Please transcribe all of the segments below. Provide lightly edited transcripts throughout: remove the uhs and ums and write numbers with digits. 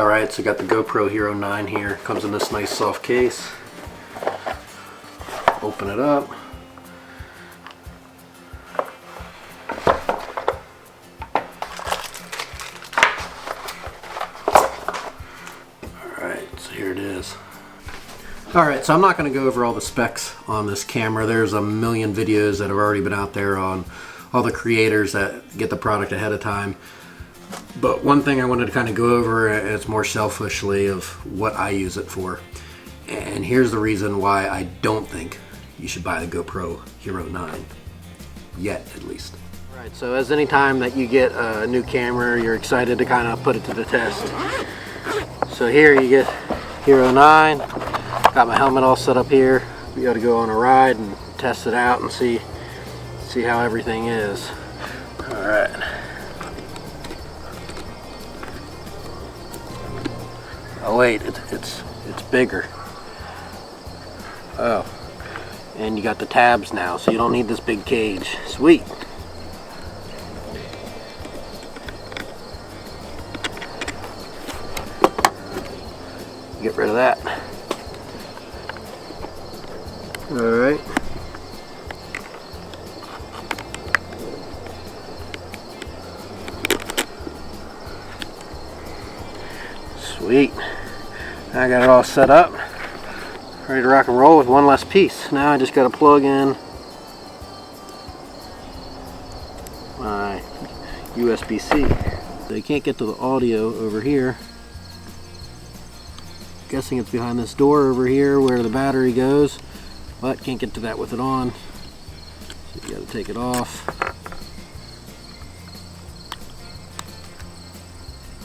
Alright, so got the GoPro Hero 9 here. Comes in this nice soft case. Open it up. Alright, so here it is. Alright, so I'm not going to go over all the specs on this camera. There's a million videos that have already been out there on all the creators that get the product ahead of time. But one thing I wanted to kind of go over, and it's more selfishly of what I use it for. And here's the reason why I don't think you should buy the GoPro Hero 9. Yet, at least. Alright, so as any time that you get a new camera, you're excited to kind of put it to the test. So here you get Hero 9. Got my helmet all set up here. We got to go on a ride and test it out and see how everything is. Alright. Oh wait, it's bigger. Oh, and you got the tabs now, so you don't need this big cage. Sweet. Get rid of that. All right. Sweet. I got it all set up, ready to rock and roll with one less piece. Now I just got to plug in my USB-C. So you can't get to the audio over here. Guessing it's behind this door over here where the battery goes, but can't get to that with it on. So you got to take it off.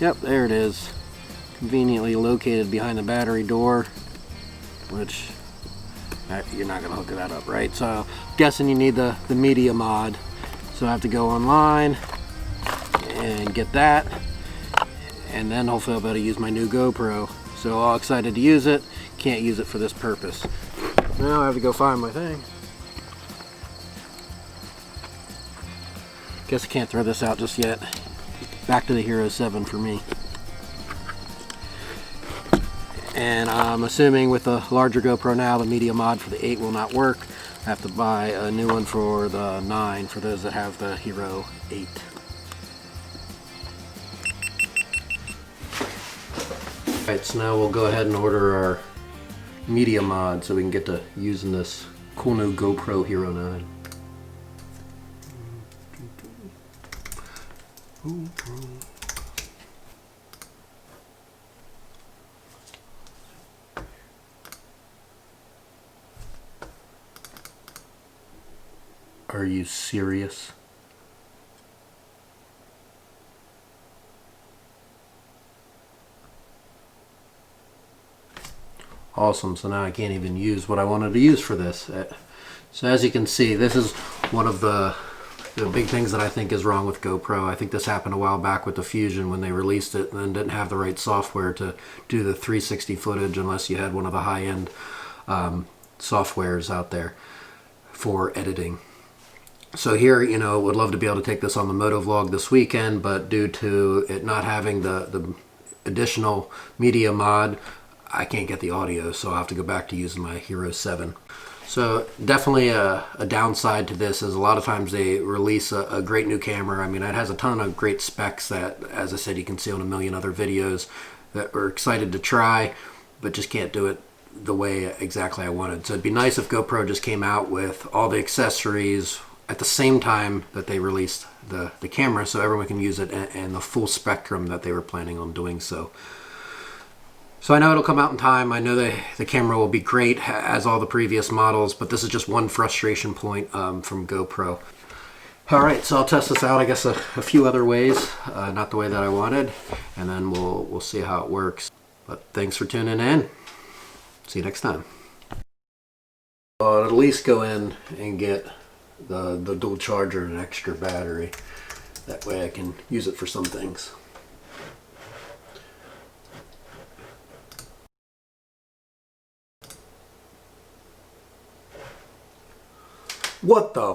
Yep, there it is. Conveniently located behind the battery door, which you're not going to hook that up, right? So I'm guessing you need the media mod. So I have to go online and get that, and then hopefully I'll be able to use my new GoPro. So all excited to use it, can't use it for this purpose. Now I have to go find my thing. Guess I can't throw this out just yet. Back to the Hero 7 for me. And I'm assuming with the larger GoPro now, the media mod for the 8 will not work. I have to buy a new one for the 9 for those that have the Hero 8. Alright, so now we'll go ahead and order our media mod so we can get to using this cool new GoPro Hero 9. Are you serious? Awesome, so now I can't even use what I wanted to use for this. So as you can see, this is one of the big things that I think is wrong with GoPro. I think this happened a while back with the Fusion when they released it and then didn't have the right software to do the 360 footage unless you had one of the high-end softwares out there for editing. So here, you know, would love to be able to take this on the moto vlog this weekend, but due to it not having the additional media mod, I can't get the audio, so I'll have to go back to using my Hero 7. So definitely a downside to this is a lot of times they release a great new camera. I mean, it has a ton of great specs that, as I said, you can see on a million other videos that we're excited to try, but just can't do it the way exactly I wanted. So it'd be nice if GoPro just came out with all the accessories at the same time that they released the camera, so everyone can use it and the full spectrum that they were planning on doing so. So I know it'll come out in time. I know the camera will be great as all the previous models, but this is just one frustration point from GoPro. Alright, so I'll test this out, I guess, a few other ways, not the way that I wanted, and then we'll see how it works. But thanks for tuning in. See you next time. I'll at least go in and get the dual charger and an extra battery. That way I can use it for some things. What the?